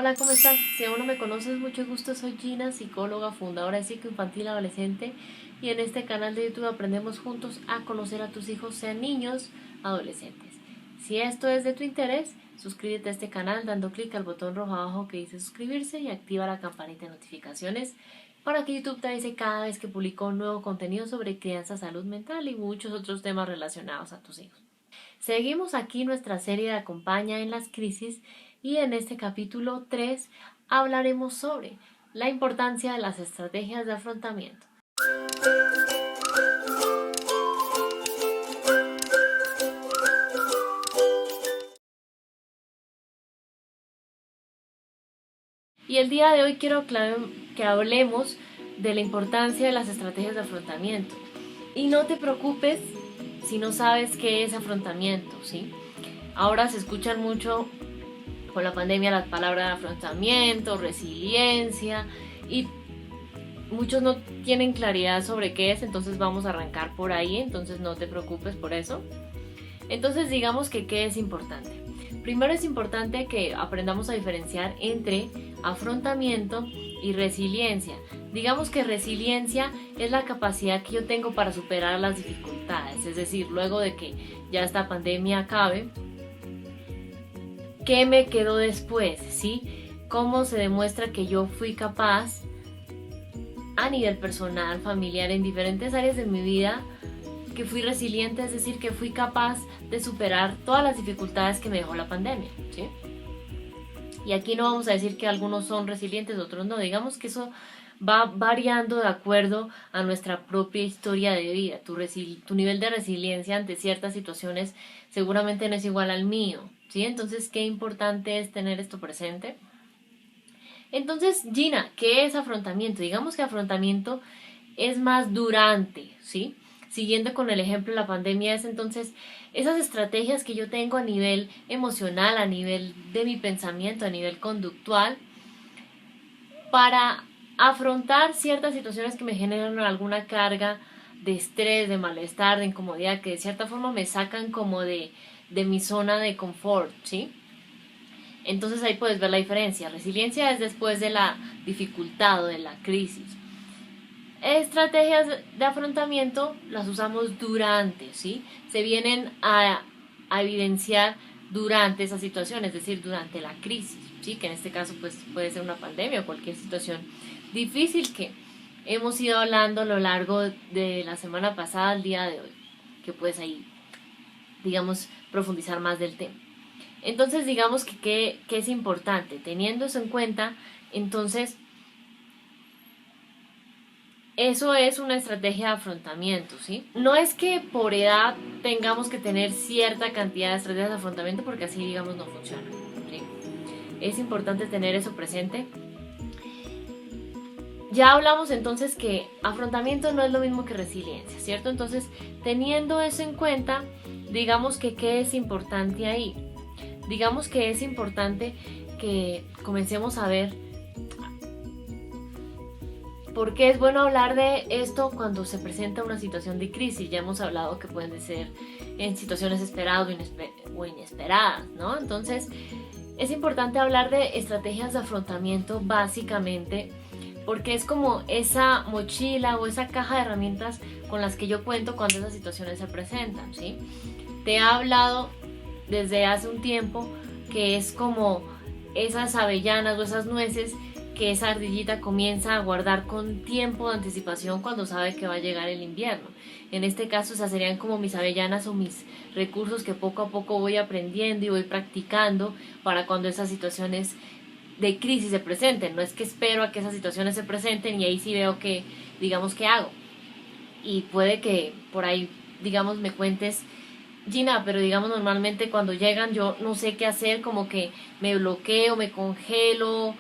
Hola, ¿cómo estás? Si aún no me conoces, mucho gusto, soy Gina, psicóloga, fundadora de Psico Infantil Adolescente, y en este canal de YouTube aprendemos juntos a conocer a tus hijos, sean niños, adolescentes. Si esto es de tu interés, suscríbete a este canal dando clic al botón rojo abajo que dice suscribirse y activa la campanita de notificaciones para que YouTube te avise cada vez que publico un nuevo contenido sobre crianza, salud mental y muchos otros temas relacionados a tus hijos. Seguimos aquí nuestra serie de Acompaña en las crisis y en este capítulo 3 hablaremos sobre la importancia de las estrategias de afrontamiento. Y el día de hoy quiero que hablemos de la importancia de las estrategias de afrontamiento. Y no te preocupes si no sabes qué es afrontamiento, ¿sí? Ahora se escuchan mucho con la pandemia las palabras afrontamiento, resiliencia, y muchos no tienen claridad sobre qué es, entonces vamos a arrancar por ahí, entonces no te preocupes por eso. Entonces digamos que qué es importante. Primero es importante que aprendamos a diferenciar entre afrontamiento y resiliencia. Digamos que resiliencia es la capacidad que yo tengo para superar las dificultades, es decir, luego de que ya esta pandemia acabe, ¿qué me quedó después? ¿Sí? ¿Cómo se demuestra que yo fui capaz a nivel personal, familiar, en diferentes áreas de mi vida, que fui resiliente, es decir, que fui capaz de superar todas las dificultades que me dejó la pandemia, ¿sí? Y aquí no vamos a decir que algunos son resilientes, otros no, digamos que eso va variando de acuerdo a nuestra propia historia de vida. Tu nivel de resiliencia ante ciertas situaciones seguramente no es igual al mío, ¿sí? Entonces, qué importante es tener esto presente. Entonces, Gina, ¿qué es afrontamiento? Digamos que afrontamiento es más durante, ¿sí? Siguiendo con el ejemplo de la pandemia, es entonces esas estrategias que yo tengo a nivel emocional, a nivel de mi pensamiento, a nivel conductual, para afrontar ciertas situaciones que me generan alguna carga de estrés, de malestar, de incomodidad, que de cierta forma me sacan como de mi zona de confort, ¿sí? Entonces ahí puedes ver la diferencia. Resiliencia es después de la dificultad o de la crisis. Estrategias de afrontamiento las usamos durante, ¿sí? Se vienen a evidenciar durante esa situación, es decir, durante la crisis, ¿sí? Que en este caso pues, puede ser una pandemia o cualquier situación difícil que hemos ido hablando a lo largo de la semana pasada al día de hoy, que puedes ahí, digamos, profundizar más del tema. Entonces, digamos que es importante, teniendo eso en cuenta, entonces eso es una estrategia de afrontamiento, ¿sí? No es que por edad tengamos que tener cierta cantidad de estrategias de afrontamiento porque así, digamos, no funciona, ¿sí? Es importante tener eso presente. Ya hablamos entonces que afrontamiento no es lo mismo que resiliencia, ¿cierto? Entonces, teniendo eso en cuenta, digamos que ¿qué es importante ahí? Digamos que es importante que comencemos a ver por qué es bueno hablar de esto cuando se presenta una situación de crisis. Ya hemos hablado que pueden ser en situaciones esperadas o inesperadas, ¿no? Entonces, es importante hablar de estrategias de afrontamiento básicamente porque es como esa mochila o esa caja de herramientas con las que yo cuento cuando esas situaciones se presentan, ¿sí? Te he hablado desde hace un tiempo que es como esas avellanas o esas nueces que esa ardillita comienza a guardar con tiempo de anticipación cuando sabe que va a llegar el invierno. En este caso esas serían como mis avellanas o mis recursos que poco a poco voy aprendiendo y voy practicando para cuando esas situaciones de crisis se presenten. No es que espero a que esas situaciones se presenten y ahí sí veo que, digamos, qué hago. Y puede que por ahí, digamos, me cuentes, Gina, pero digamos normalmente cuando llegan yo no sé qué hacer, como que me bloqueo, me congelo,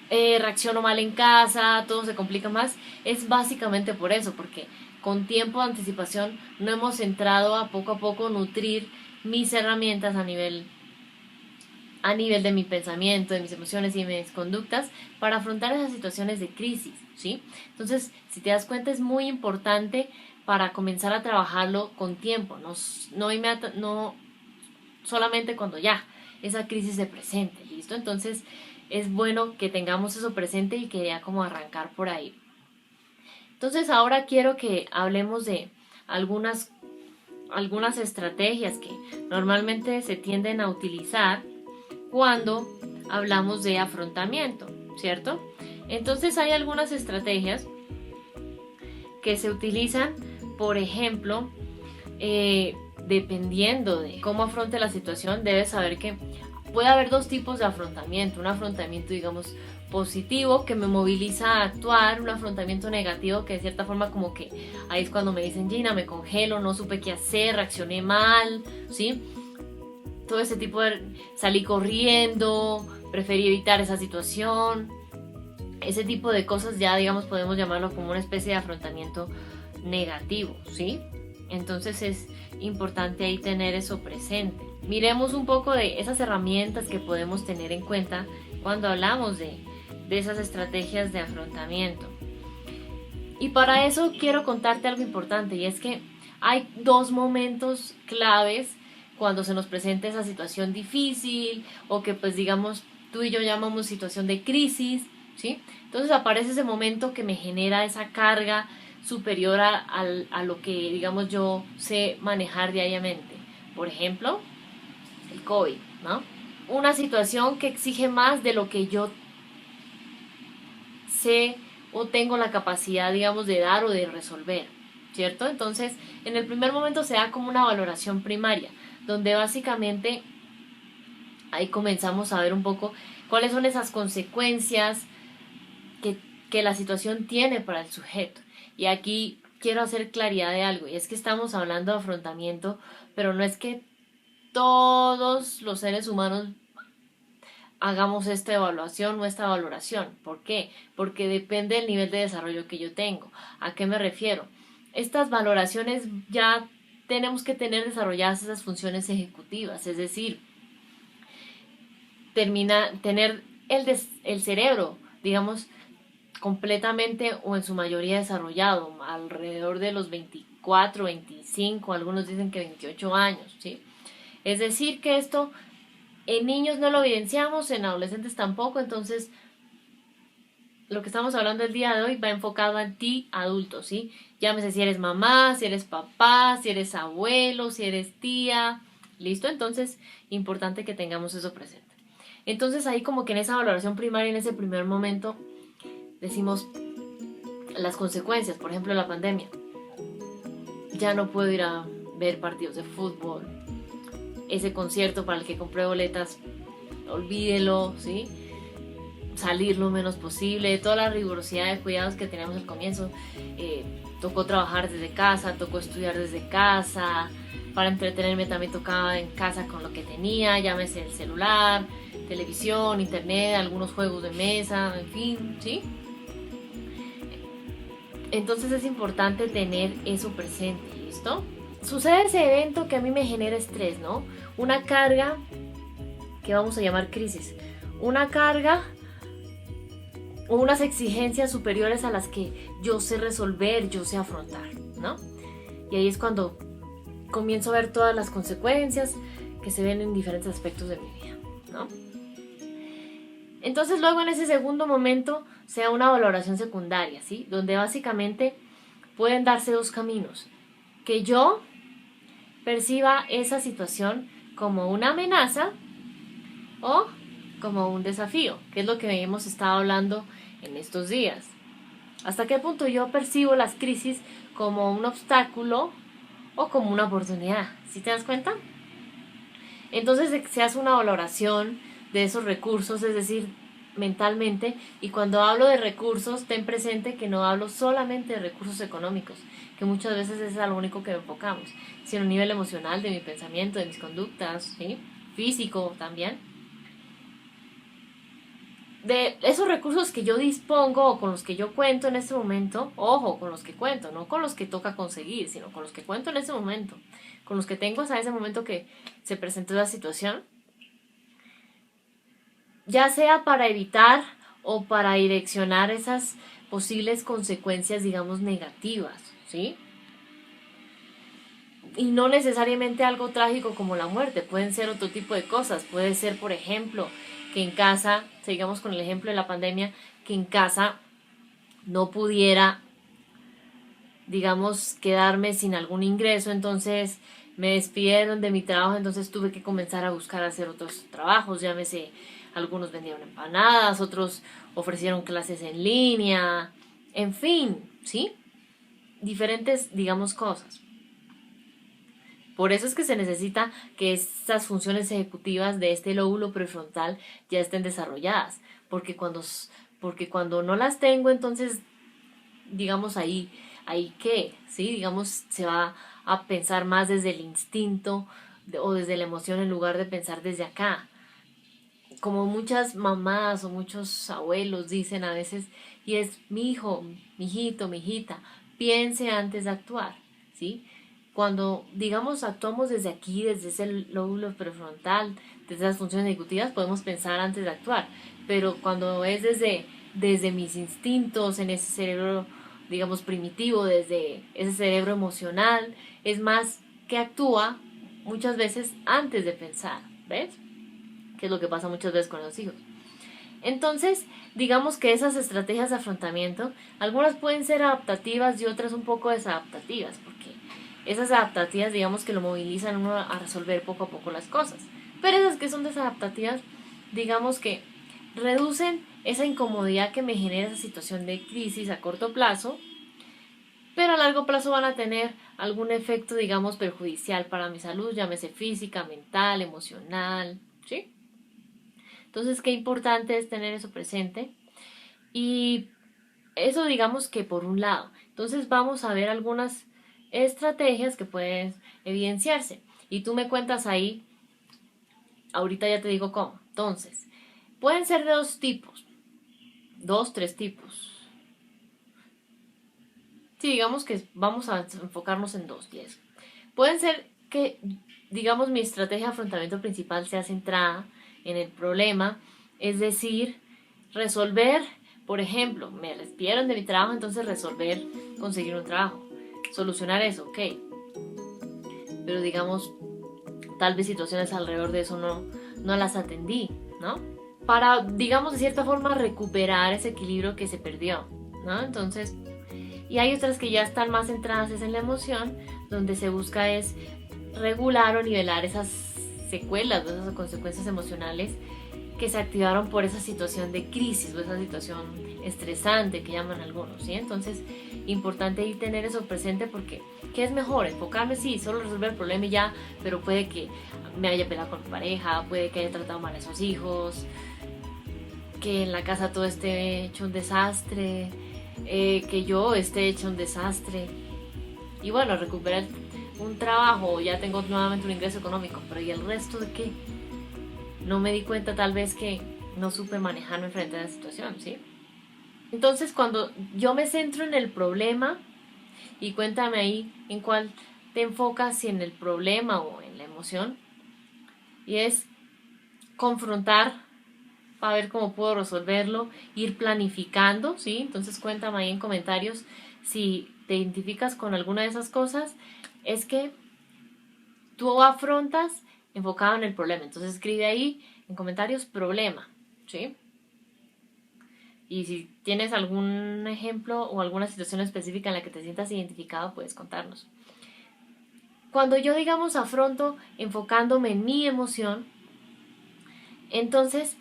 reacciono mal en casa, todo se complica más. Es básicamente por eso, porque con tiempo de anticipación no hemos entrado a poco nutrir mis herramientas a nivel de mi pensamiento, de mis emociones y de mis conductas para afrontar esas situaciones de crisis, ¿sí? Entonces, si te das cuenta, es muy importante para comenzar a trabajarlo con tiempo, no solamente cuando ya esa crisis se presente, ¿listo? Entonces es bueno que tengamos eso presente y quería como arrancar por ahí. Entonces ahora quiero que hablemos de algunas estrategias que normalmente se tienden a utilizar cuando hablamos de afrontamiento, ¿cierto? Entonces hay algunas estrategias que se utilizan, por ejemplo, dependiendo de cómo afronte la situación, debes saber que puede haber dos tipos de afrontamiento. Un afrontamiento, digamos, positivo, que me moviliza a actuar. Un afrontamiento negativo, que de cierta forma como que ahí es cuando me dicen, Gina, me congelo, no supe qué hacer, reaccioné mal, ¿sí? Todo ese tipo de... salí corriendo, preferí evitar esa situación. Ese tipo de cosas ya, digamos, podemos llamarlo como una especie de afrontamiento negativo, ¿sí? Entonces es importante ahí tener eso presente. Miremos un poco de esas herramientas que podemos tener en cuenta cuando hablamos de esas estrategias de afrontamiento. Y para eso quiero contarte algo importante, y es que hay dos momentos claves cuando se nos presenta esa situación difícil o que pues digamos tú y yo llamamos situación de crisis, ¿sí? Entonces aparece ese momento que me genera esa carga superior a lo que digamos yo sé manejar diariamente. Por ejemplo, el COVID, ¿no? Una situación que exige más de lo que yo sé o tengo la capacidad, digamos, de dar o de resolver, ¿cierto? Entonces, en el primer momento se da como una valoración primaria, donde básicamente ahí comenzamos a ver un poco cuáles son esas consecuencias que la situación tiene para el sujeto. Y aquí quiero hacer claridad de algo, y es que estamos hablando de afrontamiento, pero no es que todos los seres humanos hagamos esta evaluación o esta valoración. ¿Por qué? Porque depende del nivel de desarrollo que yo tengo. ¿A qué me refiero? Estas valoraciones ya tenemos que tener desarrolladas esas funciones ejecutivas, es decir, tener el cerebro, digamos, completamente o en su mayoría desarrollado, alrededor de los 24, 25, algunos dicen que 28 años, ¿sí? Es decir, que esto en niños no lo evidenciamos, en adolescentes tampoco, entonces lo que estamos hablando el día de hoy va enfocado a ti, adulto, ¿sí? Llámese si eres mamá, si eres papá, si eres abuelo, si eres tía, ¿listo? Entonces, importante que tengamos eso presente. Entonces ahí como que en esa valoración primaria, en ese primer momento, decimos las consecuencias, por ejemplo la pandemia. Ya no puedo ir a ver partidos de fútbol, ese concierto para el que compré boletas, olvídelo, ¿sí? Salir lo menos posible, toda la rigurosidad de cuidados que teníamos al comienzo. Tocó trabajar desde casa, tocó estudiar desde casa, para entretenerme también tocaba en casa con lo que tenía, llámese el celular, televisión, internet, algunos juegos de mesa, en fin, ¿sí? Entonces es importante tener eso presente, ¿listo? Sucede ese evento que a mí me genera estrés, ¿no? Una carga que vamos a llamar crisis, una carga o unas exigencias superiores a las que yo sé resolver, yo sé afrontar, ¿no? Y ahí es cuando comienzo a ver todas las consecuencias que se ven en diferentes aspectos de mi vida, ¿no? Entonces luego en ese segundo momento se da una valoración secundaria, ¿sí? Donde básicamente pueden darse dos caminos. Que yo perciba esa situación como una amenaza o como un desafío, que es lo que hemos estado hablando en estos días. ¿Hasta qué punto yo percibo las crisis como un obstáculo o como una oportunidad? ¿Sí te das cuenta? Entonces se hace una valoración de esos recursos, es decir, mentalmente, y cuando hablo de recursos, ten presente que no hablo solamente de recursos económicos, que muchas veces es a lo único que enfocamos, sino a nivel emocional, de mi pensamiento, de mis conductas, ¿sí? Físico también. De esos recursos que yo dispongo o con los que yo cuento en este momento, ojo, con los que cuento, no con los que toca conseguir, sino con los que cuento en ese momento, con los que tengo hasta ese momento que se presentó la situación, ya sea para evitar o para direccionar esas posibles consecuencias, digamos, negativas, ¿sí? Y no necesariamente algo trágico como la muerte, pueden ser otro tipo de cosas. Puede ser, por ejemplo, que en casa, sigamos con el ejemplo de la pandemia, que en casa no pudiera, digamos, quedarme sin algún ingreso, entonces me despidieron de mi trabajo, entonces tuve que comenzar a buscar hacer otros trabajos, llámese, algunos vendieron empanadas, otros ofrecieron clases en línea, en fin, ¿sí? Diferentes, digamos, cosas. Por eso es que se necesita que estas funciones ejecutivas de este lóbulo prefrontal ya estén desarrolladas, porque cuando no las tengo, entonces, digamos, ahí qué, ¿sí? Digamos, se va a pensar más desde el instinto o desde la emoción en lugar de pensar desde acá. Como muchas mamás o muchos abuelos dicen a veces, y es mi hijo, mi hijito, mi hijita, piense antes de actuar, ¿sí? Cuando, digamos, actuamos desde aquí, desde ese lóbulo prefrontal, desde las funciones ejecutivas, podemos pensar antes de actuar, pero cuando es desde mis instintos, en ese cerebro, digamos, primitivo, desde ese cerebro emocional, es más que actúa muchas veces antes de pensar, ¿ves? Que es lo que pasa muchas veces con los hijos. Entonces, digamos que esas estrategias de afrontamiento, algunas pueden ser adaptativas y otras un poco desadaptativas, porque esas adaptativas, digamos que lo movilizan a uno a resolver poco a poco las cosas. Pero esas que son desadaptativas, digamos que reducen esa incomodidad que me genera esa situación de crisis a corto plazo, pero a largo plazo van a tener algún efecto, digamos, perjudicial para mi salud, llámese física, mental, emocional, ¿sí? Entonces, qué importante es tener eso presente. Y eso digamos que por un lado. Entonces vamos a ver algunas estrategias que pueden evidenciarse. Y tú me cuentas ahí, ahorita ya te digo cómo. Entonces, pueden ser de dos tipos. Dos, tres tipos. Sí, digamos que vamos a enfocarnos en dos, 10. Pueden ser que, digamos, mi estrategia de afrontamiento principal sea centrada en el problema, es decir, resolver, por ejemplo, me despidieron de mi trabajo, entonces resolver, conseguir un trabajo, solucionar eso, ok. Pero digamos, tal vez situaciones alrededor de eso no las atendí, ¿no? Para, digamos, de cierta forma recuperar ese equilibrio que se perdió, ¿no? Entonces, y hay otras que ya están más centradas en la emoción, donde se busca es regular o nivelar esas secuelas, esas consecuencias emocionales que se activaron por esa situación de crisis o esa situación estresante que llaman algunos, ¿sí? Entonces, importante ahí tener eso presente porque ¿qué es mejor? Enfocarme, sí, solo resolver el problema y ya, pero puede que me haya peleado con mi pareja, puede que haya tratado mal a esos hijos, que en la casa todo esté hecho un desastre, que yo esté hecho un desastre. Y bueno, recuperar un trabajo, ya tengo nuevamente un ingreso económico, pero ¿y el resto de qué? No me di cuenta tal vez que no supe manejarme frente a la situación, ¿sí? Entonces cuando yo me centro en el problema, y cuéntame ahí en cuál te enfocas, si en el problema o en la emoción, y es confrontar para ver cómo puedo resolverlo, ir planificando, ¿sí? Entonces cuéntame ahí en comentarios si te identificas con alguna de esas cosas, es que tú afrontas enfocado en el problema. Entonces escribe ahí en comentarios problema, ¿sí? Y si tienes algún ejemplo o alguna situación específica en la que te sientas identificado, puedes contarnos. Cuando yo, digamos, afronto enfocándome en mi emoción, entonces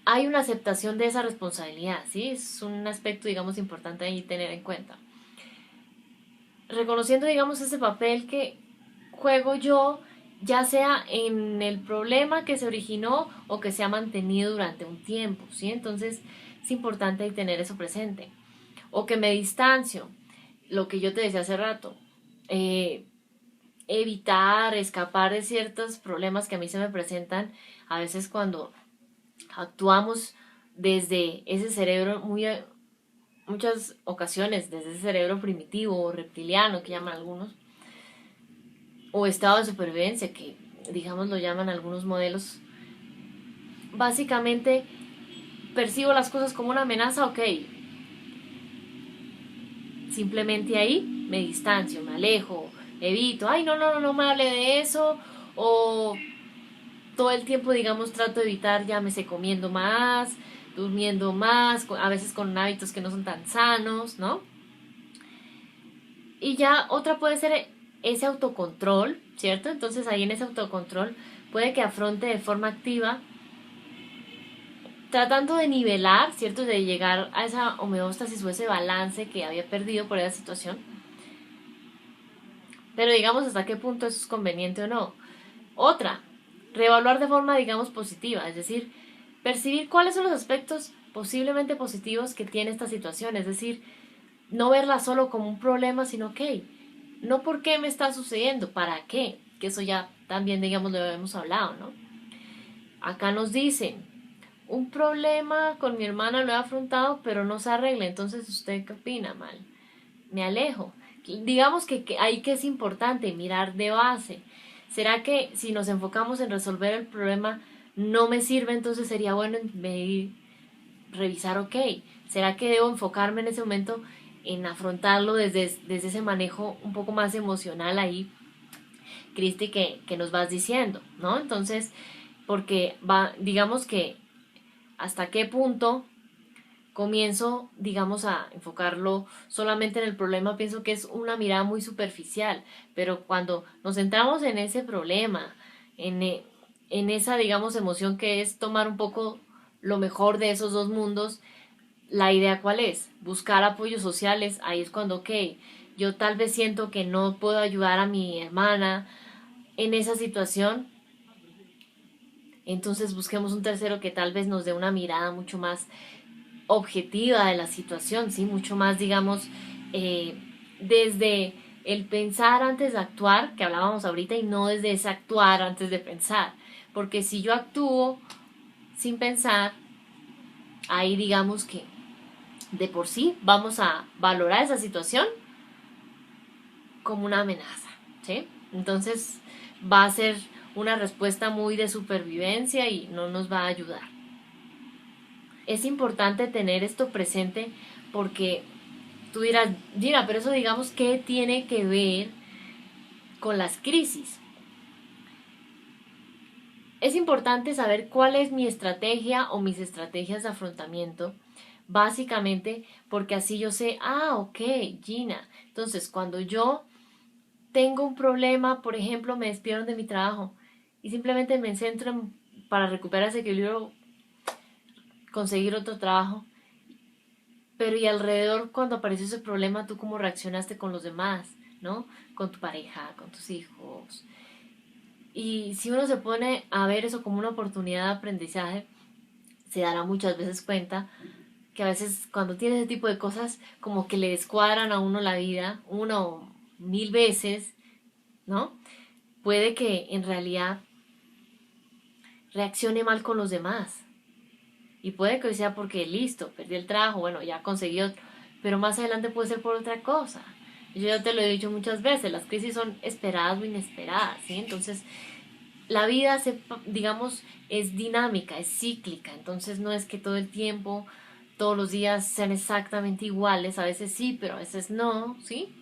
hay una aceptación de esa responsabilidad, ¿sí? Es un aspecto, digamos, importante ahí tener en cuenta. Reconociendo, digamos, ese papel que juego yo, ya sea en el problema que se originó o que se ha mantenido durante un tiempo, ¿sí? Entonces es importante ahí tener eso presente. O que me distancio, lo que yo te decía hace rato, evitar, escapar de ciertos problemas que a mí se me presentan a veces cuando actuamos desde ese cerebro muchas ocasiones desde ese cerebro primitivo o reptiliano que llaman algunos, o estado de supervivencia que digamos lo llaman algunos modelos. Básicamente percibo las cosas como una amenaza, ok, simplemente ahí me distancio, me alejo, evito, ay, no me hable de eso, o todo el tiempo, digamos, trato de evitar, llámese comiendo más, durmiendo más, a veces con hábitos que no son tan sanos, ¿no? Y ya otra puede ser ese autocontrol, ¿cierto? Entonces ahí en ese autocontrol puede que afronte de forma activa, tratando de nivelar, ¿cierto? De llegar a esa homeostasis o ese balance que había perdido por esa situación. Pero digamos hasta qué punto eso es conveniente o no. Otra, reevaluar de forma, digamos, positiva, es decir, percibir cuáles son los aspectos posiblemente positivos que tiene esta situación, es decir, no verla solo como un problema, sino, ok, no por qué me está sucediendo, para qué, que eso ya también, digamos, lo hemos hablado, ¿no? Acá nos dicen, un problema con mi hermana lo he afrontado, pero no se arregla, entonces ¿usted qué opina? Mal, me alejo. Digamos que ahí que es importante mirar de base. ¿Será que si nos enfocamos en resolver el problema no me sirve? Entonces sería bueno revisar, ok, ¿será que debo enfocarme en ese momento en afrontarlo desde ese manejo un poco más emocional ahí, Cristi, que nos vas diciendo, ¿no? Entonces, porque digamos que hasta qué punto comienzo, digamos, a enfocarlo solamente en el problema, pienso que es una mirada muy superficial, pero cuando nos centramos en ese problema, en esa, digamos, emoción que es tomar un poco lo mejor de esos dos mundos, la idea cuál es, buscar apoyos sociales, ahí es cuando, ok, yo tal vez siento que no puedo ayudar a mi hermana en esa situación, entonces busquemos un tercero que tal vez nos dé una mirada mucho más objetiva de la situación, ¿sí? Mucho más, digamos, desde el pensar antes de actuar, que hablábamos ahorita, y no desde ese actuar antes de pensar. Porque si yo actúo sin pensar, ahí digamos que de por sí vamos a valorar esa situación como una amenaza, ¿sí? Entonces va a ser una respuesta muy de supervivencia y no nos va a ayudar. Es importante tener esto presente porque tú dirás, Gina, pero eso digamos, ¿qué tiene que ver con las crisis? Es importante saber cuál es mi estrategia o mis estrategias de afrontamiento, básicamente porque así yo sé, ok, Gina, entonces cuando yo tengo un problema, por ejemplo, me despidieron de mi trabajo y simplemente me centro para recuperar ese equilibrio, conseguir otro trabajo, pero y alrededor cuando apareció ese problema, tú cómo reaccionaste con los demás, ¿no? Con tu pareja, con tus hijos. Y si uno se pone a ver eso como una oportunidad de aprendizaje, se dará muchas veces cuenta que a veces cuando tiene ese tipo de cosas como que le descuadran a uno la vida, una o mil veces, ¿no? Puede que en realidad reaccione mal con los demás. Y puede que sea porque listo, perdí el trabajo, bueno, ya conseguí otro, pero más adelante puede ser por otra cosa. Yo ya te lo he dicho muchas veces, las crisis son esperadas o inesperadas, ¿sí? Entonces, la vida, digamos, es dinámica, es cíclica, entonces no es que todo el tiempo, todos los días sean exactamente iguales, a veces sí, pero a veces no, ¿sí?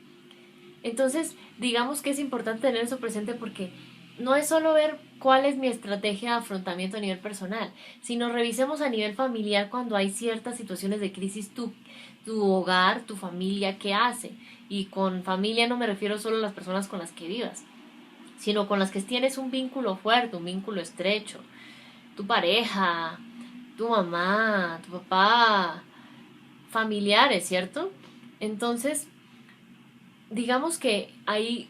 Entonces, digamos que es importante tener eso presente porque no es solo ver cuál es mi estrategia de afrontamiento a nivel personal, sino revisemos a nivel familiar cuando hay ciertas situaciones de crisis, tu hogar, tu familia, ¿qué hace? Y con familia no me refiero solo a las personas con las que vivas, sino con las que tienes un vínculo fuerte, un vínculo estrecho, tu pareja, tu mamá, tu papá, familiares, ¿cierto? Entonces, digamos que ahí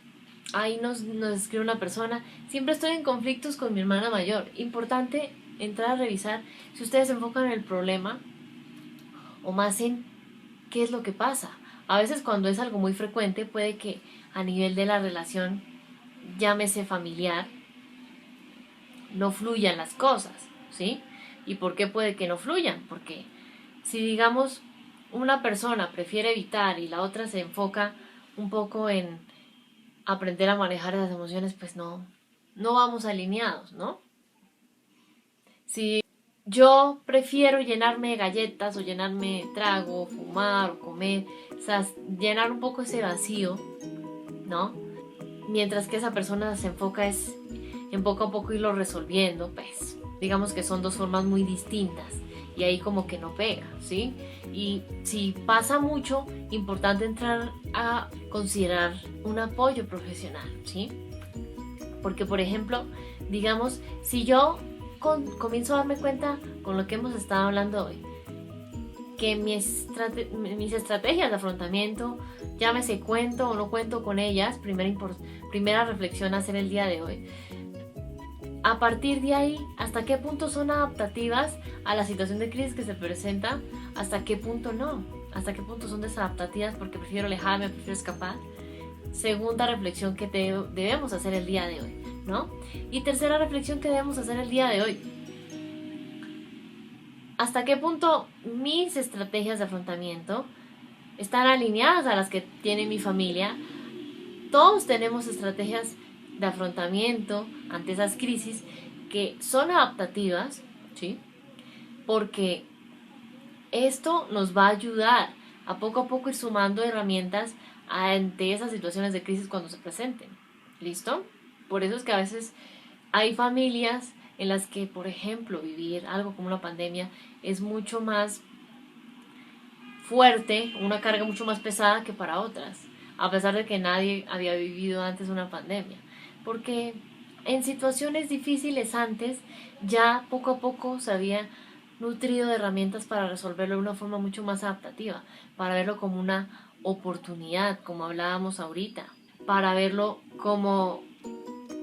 nos escribe una persona, siempre estoy en conflictos con mi hermana mayor. Importante entrar a revisar si ustedes se enfocan en el problema o más en qué es lo que pasa. A veces cuando es algo muy frecuente puede que a nivel de la relación, llámese familiar, no fluyan las cosas, ¿sí? ¿Y por qué puede que no fluyan? Porque si digamos una persona prefiere evitar y la otra se enfoca un poco en aprender a manejar esas emociones, pues no vamos alineados, ¿no? Si yo prefiero llenarme de galletas o llenarme de trago, fumar o comer, o sea, llenar un poco ese vacío, ¿no? mientras que esa persona se enfoca es en poco a poco irlo resolviendo, pues digamos que son dos formas muy distintas y ahí como que no pega, ¿sí? Y si pasa mucho, importante entrar a considerar un apoyo profesional, ¿sí? Porque, por ejemplo, digamos, si yo comienzo a darme cuenta con lo que hemos estado hablando hoy, que mis estrategias de afrontamiento, llámese cuento o no cuento con ellas, primera reflexión a hacer el día de hoy. A partir de ahí, ¿hasta qué punto son adaptativas a la situación de crisis que se presenta? ¿Hasta qué punto no? ¿Hasta qué punto son desadaptativas porque prefiero alejarme, prefiero escapar? Segunda reflexión que debemos hacer el día de hoy, ¿no? Y tercera reflexión que debemos hacer el día de hoy. ¿Hasta qué punto mis estrategias de afrontamiento están alineadas a las que tiene mi familia? Todos tenemos estrategias de afrontamiento ante esas crisis que son adaptativas, ¿sí? Porque esto nos va a ayudar a poco ir sumando herramientas ante esas situaciones de crisis cuando se presenten. ¿Listo? Por eso es que a veces hay familias en las que, por ejemplo, vivir algo como una pandemia es mucho más fuerte, una carga mucho más pesada que para otras, a pesar de que nadie había vivido antes una pandemia. Porque en situaciones difíciles antes, ya poco a poco se había nutrido de herramientas para resolverlo de una forma mucho más adaptativa, para verlo como una oportunidad, como hablábamos ahorita, para verlo como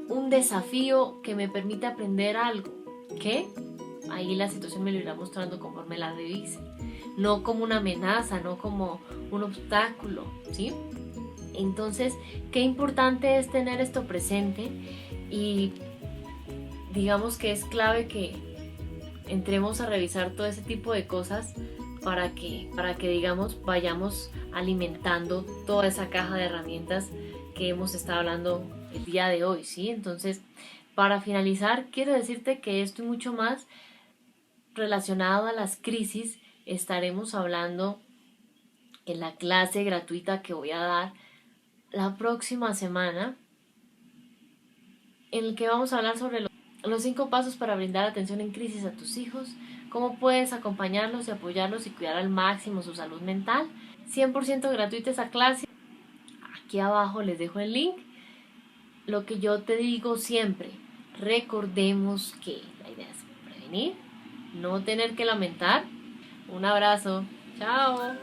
un desafío que me permite aprender algo, que ahí la situación me lo irá mostrando conforme la revise, no como una amenaza, no como un obstáculo, ¿sí? Entonces, qué importante es tener esto presente y digamos que es clave que entremos a revisar todo ese tipo de cosas para que digamos vayamos alimentando toda esa caja de herramientas que hemos estado hablando el día de hoy, ¿sí? Entonces, para finalizar, quiero decirte que esto y mucho más relacionado a las crisis estaremos hablando en la clase gratuita que voy a dar la próxima semana, en el que vamos a hablar sobre los 5 pasos para brindar atención en crisis a tus hijos, cómo puedes acompañarlos y apoyarlos y cuidar al máximo su salud mental. 100% gratuita esa clase. Aquí abajo les dejo el link. Lo que yo te digo siempre, recordemos que la idea es prevenir, no tener que lamentar. Un abrazo. Chao.